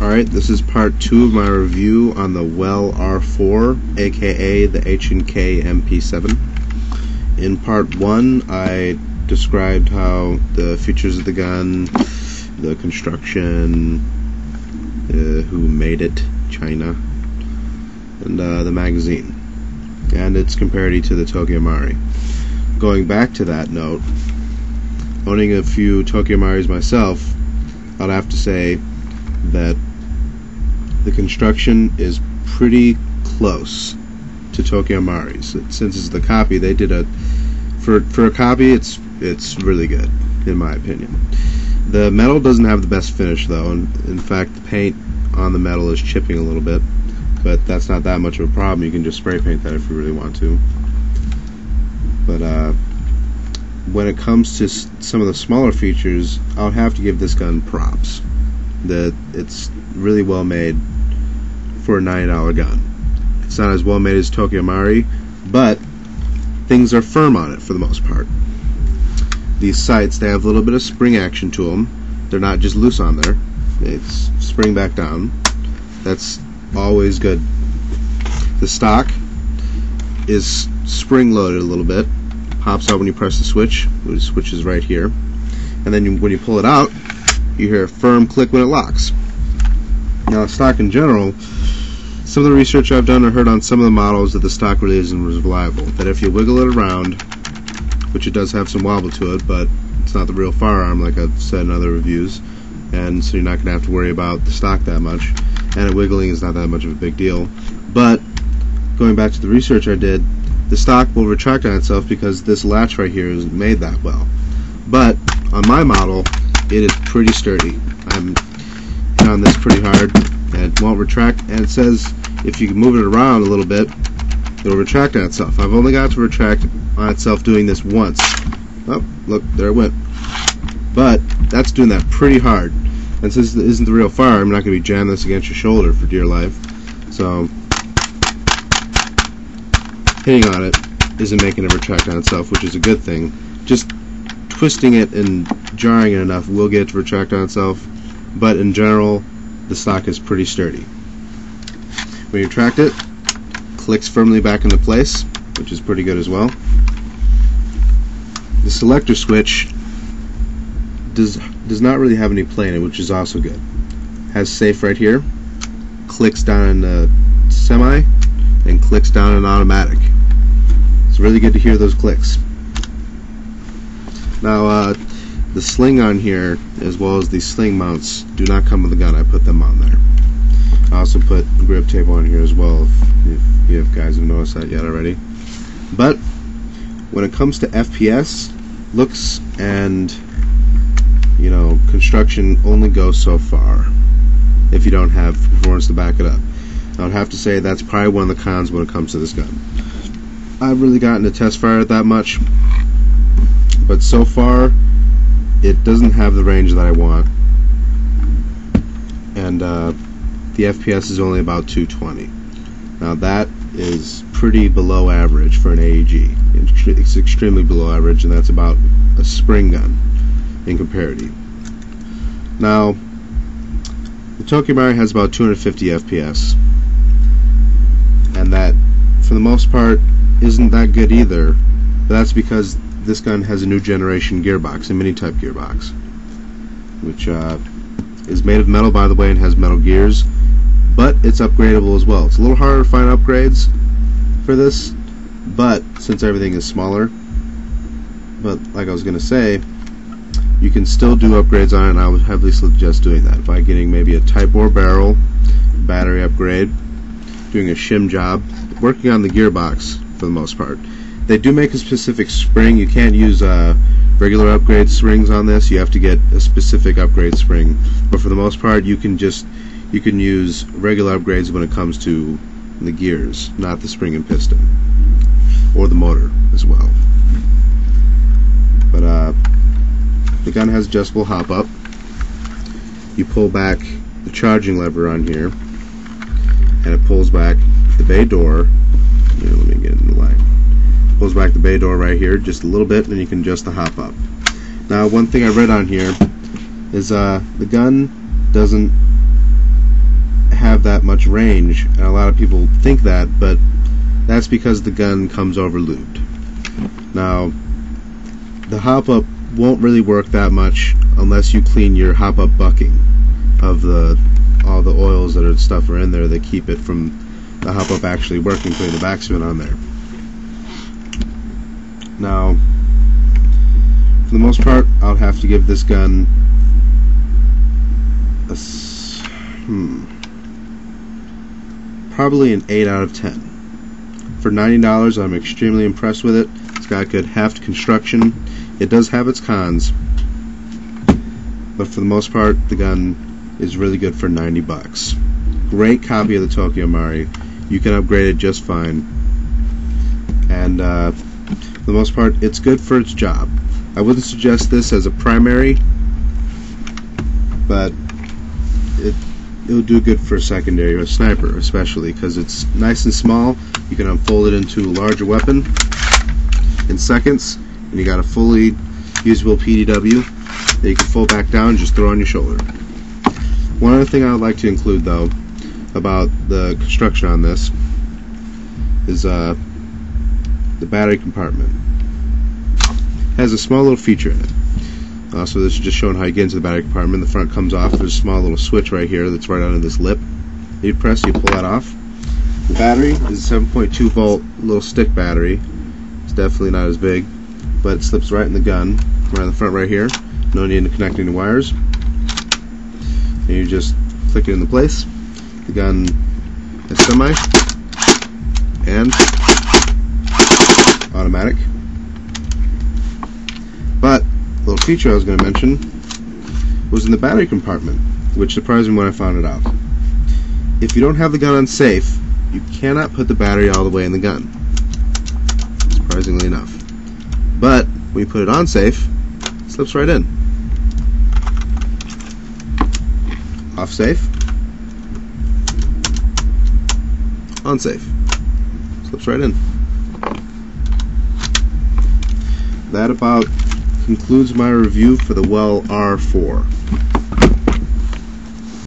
Alright, this is part 2 of my review on the Well R4, aka the H&K MP7. In part 1, I described how the features of the gun, the construction, who made it, China, and the magazine, and its comparity to the Tokyo Mari. Going back to that note, owning a few Tokyo Maris myself, I'd have to say that the construction is pretty close to Tokyo Mari's. Since it's the copy, they did for a copy, it's really good in my opinion. The metal doesn't have the best finish though, and in fact the paint on the metal is chipping a little bit, but that's not that much of a problem. You can just spray paint that if you really want to. But when it comes to some of the smaller features, I would have to give this gun props. That it's really well made for a $90 gun. It's not as well made as Tokyo Mari, but things are firm on it for the most part. These sights, they have a little bit of spring action to them. They're not just loose on there. It's spring back down. That's always good. The stock is spring loaded a little bit. Pops out when you press the switch. The switch is right here. And then when you pull it out, you hear a firm click when it locks. Now, stock in general, some of the research I've done or heard on some of the models that the stock really isn't as reliable. That if you wiggle it around, which it does have some wobble to it, but it's not the real firearm like I've said in other reviews, and so you're not going to have to worry about the stock that much, and the wiggling is not that much of a big deal. But going back to the research I did, the stock will retract on itself because this latch right here isn't made that well. But on my model, it is pretty sturdy. I'm hit on this pretty hard, and it won't retract, and it says if you can move it around a little bit, it'll retract on itself. I've only got to retract on itself doing this once. Oh, look, there it went. But that's doing that pretty hard. And since it isn't the real fire, I'm not going to be jamming this against your shoulder for dear life. So hitting on it isn't making it retract on itself, which is a good thing. Just twisting it and jarring it enough will get it to retract on itself, but in general the stock is pretty sturdy. When you retract it, clicks firmly back into place, which is pretty good as well. The selector switch does not really have any play in it, which is also good. Has safe right here, clicks down in the semi, and clicks down in automatic. It's really good to hear those clicks. Now, the sling on here, as well as these sling mounts, do not come with the gun. I put them on there. I also put grip tape on here as well, if you guys have noticed that yet already. But when it comes to FPS, looks and construction only goes so far if you don't have performance to back it up. I would have to say that's probably one of the cons when it comes to this gun. I haven't really gotten to test fire it that much, but so far it doesn't have the range that I want, and the FPS is only about 220. Now that is pretty below average for an AEG. It's extremely below average, and that's about a spring gun in comparative. Now, the Tokyo Mari has about 250 FPS, and that, for the most part, isn't that good either. But that's because this gun has a new generation gearbox, a mini-type gearbox, which is made of metal, by the way, and has metal gears, but it's upgradable as well. It's a little harder to find upgrades for this, but since everything is smaller, but like I was going to say, you can still do upgrades on it, and I would heavily suggest doing that by getting maybe a Type bore barrel, battery upgrade, doing a shim job, working on the gearbox for the most part. They do make a specific spring. You can't use regular upgrade springs on this. You have to get a specific upgrade spring, but for the most part you can use regular upgrades when it comes to the gears, not the spring and piston, or the motor as well. But the gun has adjustable hop up. You pull back the charging lever on here, and it pulls back the bay door. Let me get in the light. Pulls back the bay door right here just a little bit, and you can adjust the hop up. Now, one thing I read on here is the gun doesn't have that much range, and a lot of people think that, but that's because the gun comes over lubed. Now, the hop-up won't really work that much unless you clean your hop-up bucking of all the oils that are in there that keep it from the hop-up actually working, putting the backspin on there. Now, for the most part, I'll have to give this gun probably an 8 out of 10. For $90, I'm extremely impressed with it. It's got good heft construction. It does have its cons, but for the most part, the gun is really good for $90. Great copy of the Tokyo Mari. You can upgrade it just fine, and for the most part, it's good for its job. I wouldn't suggest this as a primary, but it'll do good for a secondary or a sniper, especially because it's nice and small. You can unfold it into a larger weapon in seconds, and you got a fully usable PDW that you can fold back down and just throw on your shoulder. One other thing I would like to include, though, about the construction on this is the battery compartment. It has a small little feature in it. So this is just showing how you get into the battery compartment. The front comes off. There's a small little switch right here that's right under this lip. You press, you pull that off. The battery is a 7.2 volt little stick battery. It's definitely not as big, but it slips right in the gun, right in the front right here. No need to connect any wires. And you just click it into place. The gun is semi and automatic. But the little feature I was going to mention was in the battery compartment, which surprised me when I found it out. If you don't have the gun on safe, you cannot put the battery all the way in the gun, surprisingly enough. But when you put it on safe, it slips right in. Off safe, on safe, slips right in. That about concludes my review for the Well R4.